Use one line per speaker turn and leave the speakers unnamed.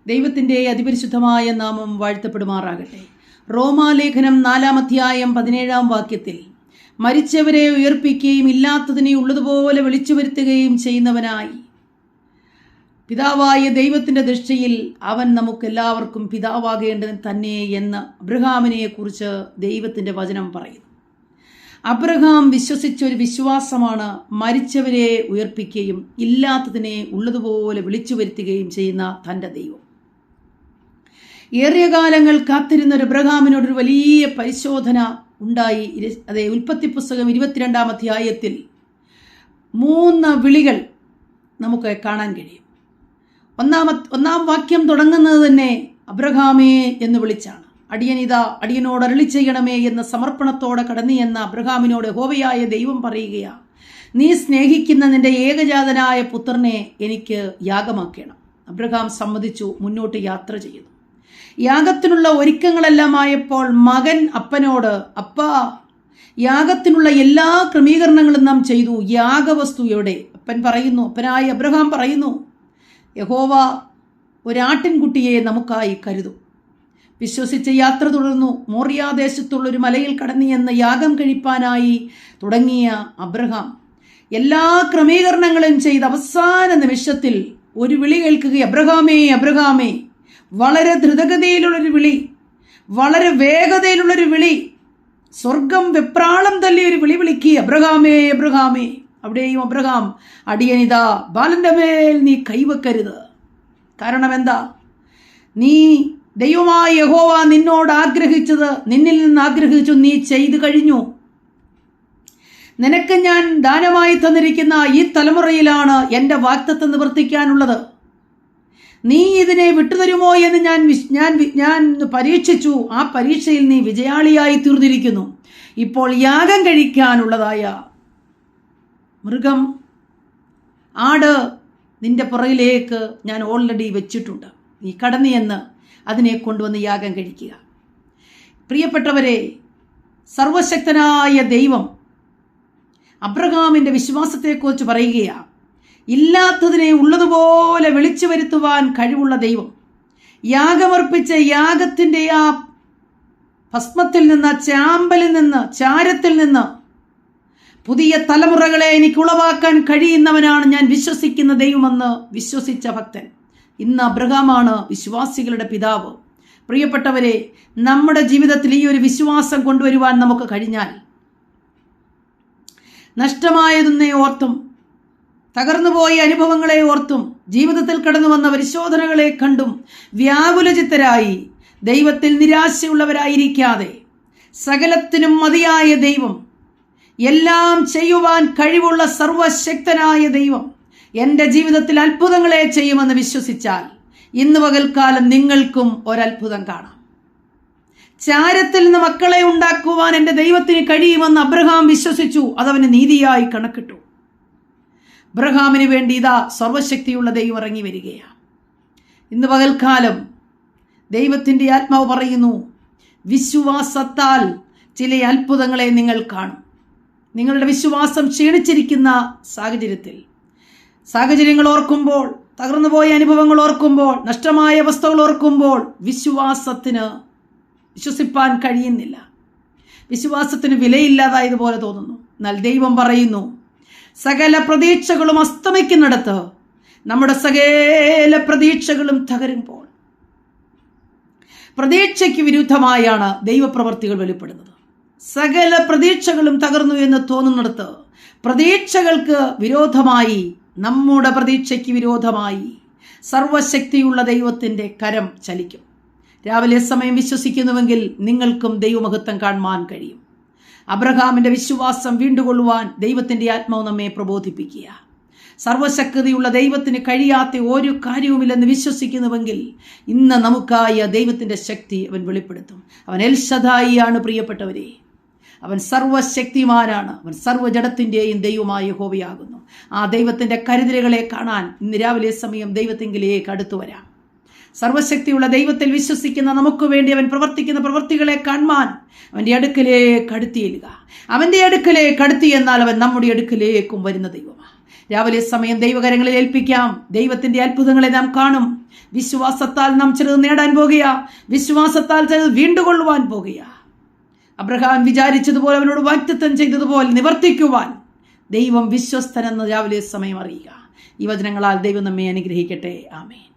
ദൈവത്തിൻ്റെ അതിപരിശുദ്ധമായ നാമം വാഴ്ത്തപ്പെടുമാറാകട്ടെ. റോമാലേഖനം 4-ാം അധ്യായം 17-ാം വാക്യത്തിൽ മരിച്ചവരെ ഉയർപ്പിക്കുകയും ഇല്ലാത്തതിനെ ഉള്ളതുപോലെ വിളിച്ചു വരുത്തുകയും ചെയ്യുന്നവനായി പിതാവായ ദൈവത്തിൻ്റെ ദൃഷ്ടിയിൽ അവൻ നമുക്കെല്ലാവർക്കും പിതാവാകേണ്ടത് തന്നെ എന്ന് അബ്രഹാമിനെ കുറിച്ച് ദൈവത്തിൻ്റെ വചനം പറയുന്നു. അബ്രഹാം വിശ്വസിച്ചൊരു വിശ്വാസമാണ് മരിച്ചവരെ ഉയർപ്പിക്കുകയും ഇല്ലാത്തതിനെ ഉള്ളതുപോലെ വിളിച്ചു വരുത്തുകയും ചെയ്യുന്ന തൻ്റെ ദൈവം. ഏറിയ കാലങ്ങൾ കാത്തിരുന്നൊരു അബ്രഹാമിനോടൊരു വലിയ പരിശോധന ഉണ്ടായി. അതെ, ഉൽപ്പത്തി പുസ്തകം 22-ാം അധ്യായത്തിൽ 3 വിളികൾ നമുക്ക് കാണാൻ കഴിയും. ഒന്നാം വാക്യം തുടങ്ങുന്നത് തന്നെ അബ്രഹാമേ എന്ന് വിളിച്ചാണ്. അടിയനിതാ, അടിയനോട് അരുളി ചെയ്യണമേ എന്ന സമർപ്പണത്തോടെ കടന്നു എന്ന അബ്രഹാമിനോട് യഹോവയായ ദൈവം പറയുകയാ, നീ സ്നേഹിക്കുന്ന നിന്റെ ഏകജാതനായ പുത്രനെ എനിക്ക് യാഗമാക്കണം. അബ്രഹാം സമ്മതിച്ചു, മുന്നോട്ട് യാത്ര ചെയ്യുന്നു. യാഗത്തിനുള്ള ഒരുക്കങ്ങളെല്ലാം ആയപ്പോൾ മകൻ അപ്പനോട്, അപ്പാ, യാഗത്തിനുള്ള എല്ലാ ക്രമീകരണങ്ങളും നാം ചെയ്തു, യാഗവസ്തു എവിടെ? അപ്പനായ അബ്രഹാം പറയുന്നു, യഹോവ ഒരാട്ടിൻകുട്ടിയെ നമുക്കായി കരുതും. വിശ്വസിച്ച് യാത്ര തുടർന്നു. മോറിയാദേശത്തുള്ളൊരു മലയിൽ കടന്നു എന്ന് യാഗം കഴിപ്പാനായി തുടങ്ങിയ അബ്രഹാം എല്ലാ ക്രമീകരണങ്ങളും ചെയ്ത് അവസാന നിമിഷത്തിൽ ഒരു വിളി കേൾക്കുക. അബ്രഹാമേ, അബ്രഹാമേ. വളരെ ദ്രുതഗതിയിലുള്ളൊരു വിളി, വളരെ വേഗതയിലുള്ളൊരു വിളി, സ്വർഗം വെപ്രാളം തല്ലിയൊരു വിളി വിളിക്കുക, അബ്രഹാമേ, അബ്രഹാമേ. അവിടെയും അബ്രഹാം, അടിയനിതാ, ബാലന്റെ മേൽ നീ കൈവെക്കരുത്. കാരണം എന്താ? നീ ദൈവമായ യഹോവ നിന്നോട് ആഗ്രഹിച്ചത്, നിന്നിൽ നിന്ന് ആഗ്രഹിച്ചു, നീ ചെയ്തു കഴിഞ്ഞു. നിനക്ക് ഞാൻ ദാനമായി തന്നിരിക്കുന്ന ഈ തലമുറയിലാണ് എൻ്റെ വാഗ്ദത്തം നിവർത്തിക്കാനുള്ളത്. നീ ഇതിനെ വിട്ടുതരുമോ എന്ന് ഞാൻ പരീക്ഷിച്ചു. ആ പരീക്ഷയിൽ നീ വിജയാളിയായി തീർന്നിരിക്കുന്നു. ഇപ്പോൾ യാഗം കഴിക്കാനുള്ളതായ മൃഗം, ആട് നിന്റെ പുറകിലേക്ക് ഞാൻ ഓൾറെഡി വെച്ചിട്ടുണ്ട്. നീ കടന്നു എന്ന് അതിനെ കൊണ്ടുവന്ന് യാഗം കഴിക്കുക. പ്രിയപ്പെട്ടവരെ, സർവശക്തനായ ദൈവം അബ്രഹാമിൻ്റെ വിശ്വാസത്തെക്കുറിച്ച് പറയുകയാണ്. ഇല്ലാത്തതിനെ ഉള്ളതുപോലെ വിളിച്ചു വരുത്തുവാൻ കഴിവുള്ള ദൈവം. യാഗമർപ്പിച്ച് യാഗത്തിൻ്റെ ആ ഭസ്മത്തിൽ നിന്ന്, ചാമ്പലിൽ നിന്ന്, ചാരത്തിൽ നിന്ന് പുതിയ തലമുറകളെ എനിക്ക് ഉളവാക്കാൻ കഴിയുന്നവനാണ് ഞാൻ വിശ്വസിക്കുന്ന ദൈവമെന്ന് വിശ്വസിച്ച ഭക്തൻ. ഇന്ന് അബ്രഹാമാണ് വിശ്വാസികളുടെ പിതാവ്. പ്രിയപ്പെട്ടവരെ, നമ്മുടെ ജീവിതത്തിൽ ഈ ഒരു വിശ്വാസം കൊണ്ടുവരുവാൻ നമുക്ക് കഴിഞ്ഞാൽ നഷ്ടമായതെന്നേ ഓർത്തും, തകർന്നുപോയ അനുഭവങ്ങളെ ഓർത്തും, ജീവിതത്തിൽ കടന്നു വന്ന പരിശോധനകളെ കണ്ടും വ്യാകുലചിത്തരായി ദൈവത്തിൽ നിരാശയുള്ളവരായിരിക്കാതെ, സകലത്തിനും മതിയായ ദൈവം, എല്ലാം ചെയ്യുവാൻ കഴിവുള്ള സർവശക്തനായ ദൈവം എൻ്റെ ജീവിതത്തിൽ അത്ഭുതങ്ങളെ ചെയ്യുമെന്ന് വിശ്വസിച്ചാൽ ഇന്ന് പകൽക്കാലം നിങ്ങൾക്കും ഒരത്ഭുതം കാണാം. ചാരത്തിൽ നിന്ന് മക്കളെ ഉണ്ടാക്കുവാൻ എൻ്റെ ദൈവത്തിന് കഴിയുമെന്ന് അബ്രഹാം വിശ്വസിച്ചു. അതവന് നീതിയായി കണക്കിട്ടു. അബ്രഹാമിന് വേണ്ടി ഇതാ സർവശക്തിയുള്ള ദൈവം ഇറങ്ങി വരികയാണ്. ഇന്ന് പകൽക്കാലം ദൈവത്തിൻ്റെ ആത്മാവ് പറയുന്നു, വിശ്വാസത്താൽ ചില അത്ഭുതങ്ങളെ നിങ്ങൾ കാണും. നിങ്ങളുടെ വിശ്വാസം ക്ഷീണിച്ചിരിക്കുന്ന സാഹചര്യങ്ങൾ ഓർക്കുമ്പോൾ, തകർന്നുപോയ അനുഭവങ്ങൾ ഓർക്കുമ്പോൾ, നഷ്ടമായ അവസ്ഥകൾ ഓർക്കുമ്പോൾ വിശ്വസിപ്പാൻ കഴിയുന്നില്ല. വിശ്വാസത്തിന് വിലയില്ലാതായതുപോലെ തോന്നുന്നു. എന്നാൽ ദൈവം പറയുന്നു, സകല പ്രതീക്ഷകളും അസ്തമിക്കുന്നിടത്ത് നമ്മുടെ സകല പ്രതീക്ഷകളും തകരുമ്പോൾ, പ്രതീക്ഷയ്ക്ക് വിരുദ്ധമായാണ് ദൈവപ്രവർത്തികൾ വെളിപ്പെടുന്നത്. സകല പ്രതീക്ഷകളും തകർന്നു എന്ന് തോന്നുന്നിടത്ത് പ്രതീക്ഷകൾക്ക് വിരോധമായി, നമ്മുടെ പ്രതീക്ഷയ്ക്ക് വിരോധമായി സർവശക്തിയുള്ള ദൈവത്തിൻ്റെ കരം ചലിക്കും. രാവിലെ സമയം വിശ്വസിക്കുന്നുവെങ്കിൽ നിങ്ങൾക്കും ദൈവമഹത്വം കാണുവാൻ കഴിയും. അബ്രഹാമിൻ്റെ വിശ്വാസം വീണ്ടുകൊള്ളുവാൻ ദൈവത്തിൻ്റെ ആത്മാവ് നമ്മെ പ്രബോധിപ്പിക്കുക. സർവശക്തിയുള്ള ദൈവത്തിന് കഴിയാത്ത ഒരു കാര്യവുമില്ലെന്ന് വിശ്വസിക്കുന്നുവെങ്കിൽ ഇന്ന് നമുക്കായ ദൈവത്തിൻ്റെ ശക്തി അവൻ വെളിപ്പെടുത്തും. അവൻ എൽ ശദായി ആണ്. പ്രിയപ്പെട്ടവരെ, അവൻ സർവശക്തിമാനാണ്. അവൻ സർവ്വജടത്തിൻ്റെയും ദൈവമായ യഹോവയാകുന്നു. ആ ദൈവത്തിൻ്റെ കരുതലുകളെ കാണാൻ ഇന്ന് രാവിലെ സമയം ദൈവത്തിങ്കിലേക്ക് അടുത്തു വരാം. സർവശക്തിയുള്ള ദൈവത്തിൽ വിശ്വസിക്കുന്ന നമുക്ക് വേണ്ടി അവൻ പ്രവർത്തിക്കുന്ന പ്രവൃത്തികളെ കാണുവാൻ അവൻ്റെ അടുക്കലേക്ക് അടുത്തിയില്ല. അവൻ്റെ അടുക്കലേക്ക് അടുത്തി എന്നാൽ അവൻ നമ്മുടെ അടുക്കലേക്കും വരുന്ന ദൈവമാണ്. രാവിലെ സമയം ദൈവകരങ്ങളിൽ ഏൽപ്പിക്കാം. ദൈവത്തിൻ്റെ അത്ഭുതങ്ങളെ നാം കാണും. വിശ്വാസത്താൽ നാം ചിലത് നേടാൻ പോകുക, വിശ്വാസത്താൽ ചിലത് വീണ്ടുകൊള്ളുവാൻ പോകുക. അബ്രഹാം വിചാരിച്ചതുപോലെ, അവനോട് വാഗ്ദത്തം ചെയ്തതുപോലെ നിവർത്തിക്കുവാൻ ദൈവം വിശ്വസ്തനെന്ന് രാവിലെ സമയം അറിയുക. ഈ വചനങ്ങളാൽ ദൈവം നമ്മെ അനുഗ്രഹിക്കട്ടെ. ആമേൻ.